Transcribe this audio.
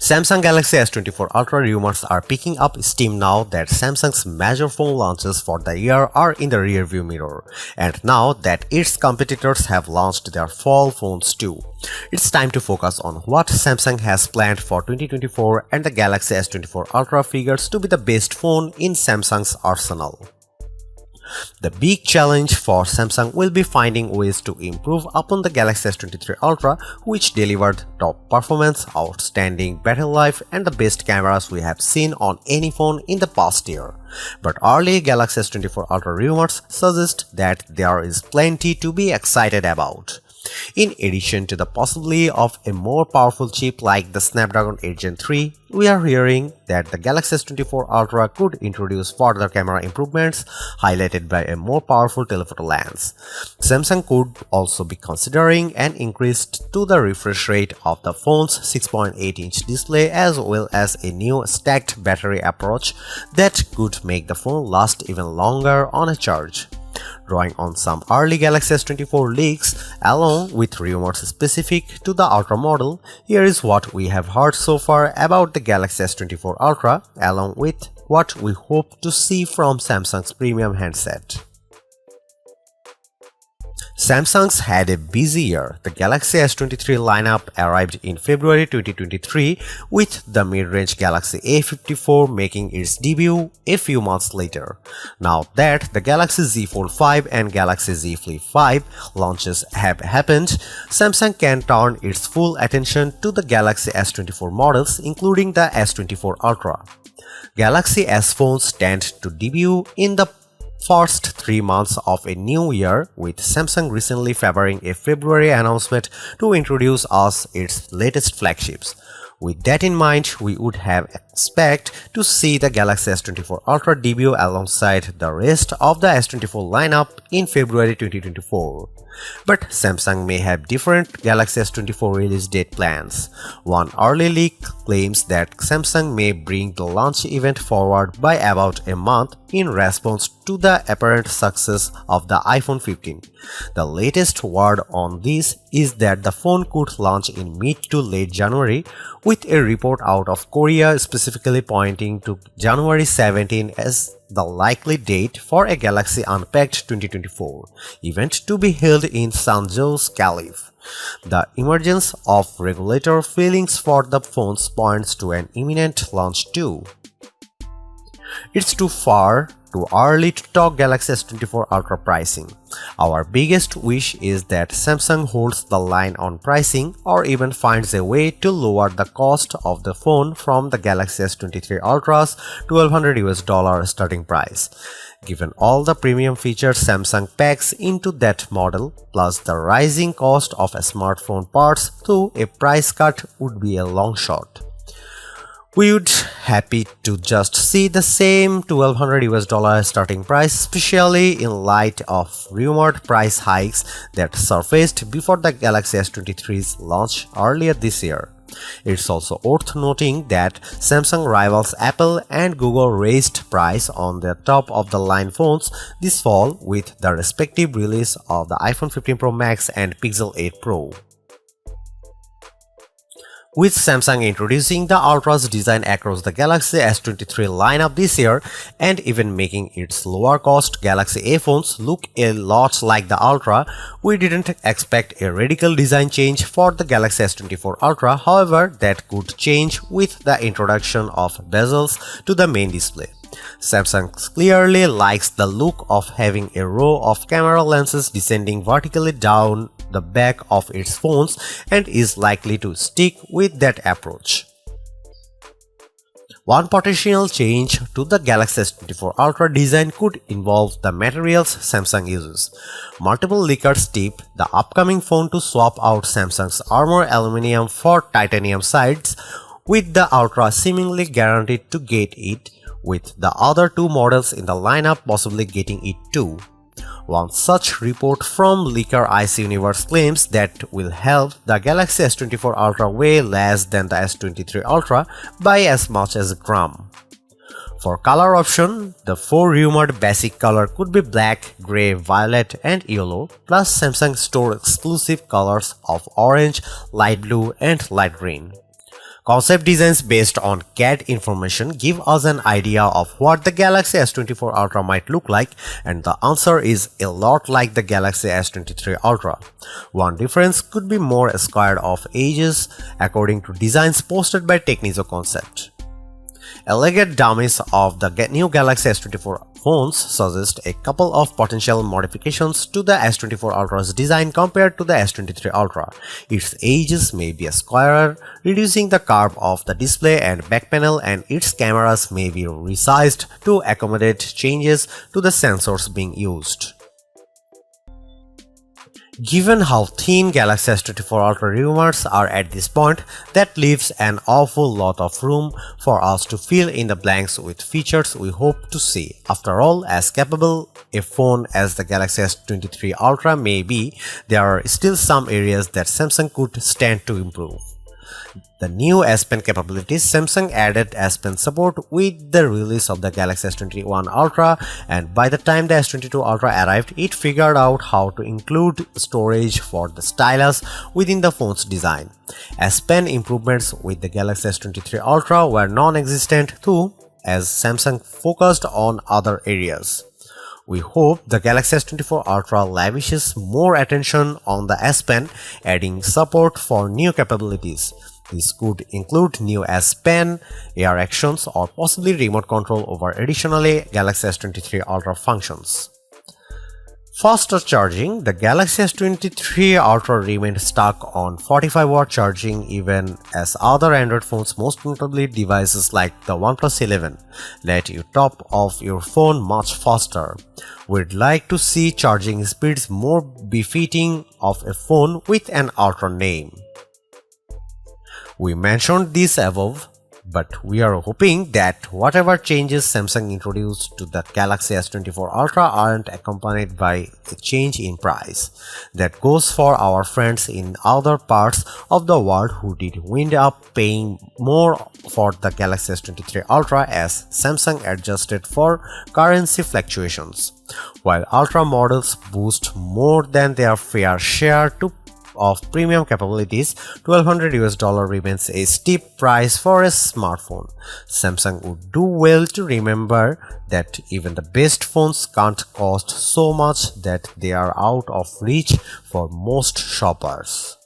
Samsung Galaxy S24 Ultra rumors are picking up steam now that Samsung's major phone launches for the year are in the rearview mirror, and now that its competitors have launched their fall phones too. It's time to focus on what Samsung has planned for 2024, and the Galaxy S24 Ultra figures to be the best phone in Samsung's arsenal. The big challenge for Samsung will be finding ways to improve upon the Galaxy S23 Ultra, which delivered top performance, outstanding battery life, and the best cameras we have seen on any phone in the past year. But early Galaxy S24 Ultra rumors suggest that there is plenty to be excited about. In addition to the possibility of a more powerful chip like the Snapdragon 8 Gen 3, we are hearing that the Galaxy S24 Ultra could introduce further camera improvements, highlighted by a more powerful telephoto lens. Samsung could also be considering an increase to the refresh rate of the phone's 6.8-inch display, as well as a new stacked battery approach that could make the phone last even longer on a charge. Drawing on some early Galaxy S24 leaks, along with rumors specific to the Ultra model, here is what we have heard so far about the Galaxy S24 Ultra, along with what we hope to see from Samsung's premium handset. Samsung's had a busy year. The Galaxy S23 lineup arrived in February 2023, with the mid-range Galaxy A54 making its debut a few months later. Now that the Galaxy Z Fold 5 and Galaxy Z Flip 5 launches have happened, Samsung can turn its full attention to the Galaxy S24 models, including the S24 Ultra. Galaxy S phones tend to debut in the first 3 months of a new year, with Samsung recently favoring a February announcement to introduce us its latest flagships. With that in mind, we would have expect to see the Galaxy S24 Ultra debut alongside the rest of the S24 lineup in February 2024. But Samsung may have different Galaxy S24 release date plans. One early leak claims that Samsung may bring the launch event forward by about a month in response to the apparent success of the iPhone 15. The latest word on this is that the phone could launch in mid to late January, with a report out of Korea specifically pointing to January 17 as the likely date for a Galaxy Unpacked 2024 event to be held in Sanjou's Caliph. The emergence of regulator feelings for the phones points to an imminent launch too. It's too early to talk Galaxy S24 Ultra pricing. Our biggest wish is that Samsung holds the line on pricing, or even finds a way to lower the cost of the phone from the Galaxy S23 Ultra's $1,200 starting price. Given all the premium features Samsung packs into that model, plus the rising cost of smartphone parts, though a price cut would be a long shot. We would happy to just see the same $1,200 starting price, especially in light of rumored price hikes that surfaced before the Galaxy S23's launch earlier this year. It's also worth noting that Samsung rivals Apple and Google raised price on their top-of-the-line phones this fall with the respective release of the iPhone 15 Pro Max and Pixel 8 Pro. With Samsung introducing the Ultra's design across the Galaxy S23 lineup this year, and even making its lower-cost Galaxy A phones look a lot like the Ultra, we didn't expect a radical design change for the Galaxy S24 Ultra. However, that could change with the introduction of bezels to the main display. Samsung clearly likes the look of having a row of camera lenses descending vertically down the back of its phones, and is likely to stick with that approach. One potential change to the Galaxy S24 Ultra design could involve the materials Samsung uses. Multiple leakers tip the upcoming phone to swap out Samsung's Armor aluminum for titanium sides, with the Ultra seemingly guaranteed to get it, with the other two models in the lineup possibly getting it too. One such report from leaker IC Universe claims that will help the Galaxy S24 Ultra weigh less than the S23 Ultra by as much as a gram. For color option, the 4 rumored basic color could be black, grey, violet and yellow, plus Samsung store exclusive colors of orange, light blue and light green. Concept designs based on CAD information give us an idea of what the Galaxy S24 Ultra might look like, and the answer is a lot like the Galaxy S23 Ultra. One difference could be more squared off edges according to designs posted by Technizo Concept. Alleged dummies of the new Galaxy S24 phones suggest a couple of potential modifications to the S24 Ultra's design compared to the S23 Ultra. Its edges may be squarer, reducing the curve of the display and back panel, and its cameras may be resized to accommodate changes to the sensors being used. Given how thin Galaxy S24 Ultra rumors are at this point, that leaves an awful lot of room for us to fill in the blanks with features we hope to see. After all, as capable a phone as the Galaxy S23 Ultra may be, there are still some areas that Samsung could stand to improve. The new S Pen capabilities. Samsung added S Pen support with the release of the Galaxy S21 Ultra, and by the time the S22 Ultra arrived, it figured out how to include storage for the stylus within the phone's design. S Pen improvements with the Galaxy S23 Ultra were non-existent too, as Samsung focused on other areas. We hope the Galaxy S24 Ultra lavishes more attention on the S Pen, adding support for new capabilities. This could include new S Pen, AR actions, or possibly remote control over additionally Galaxy S23 Ultra functions. Faster charging. The Galaxy S23 Ultra remained stuck on 45-watt charging even as other Android phones, most notably devices like the OnePlus 11, let you top off your phone much faster. We'd like to see charging speeds more befitting of a phone with an Ultra name. We mentioned this above, but we are hoping that whatever changes Samsung introduced to the Galaxy S24 Ultra aren't accompanied by a change in price. That goes for our friends in other parts of the world who did wind up paying more for the Galaxy S23 Ultra as Samsung adjusted for currency fluctuations. While Ultra models boost more than their fair share of premium capabilities, $1,200 remains a steep price for a smartphone. Samsung would do well to remember that even the best phones can't cost so much that they are out of reach for most shoppers.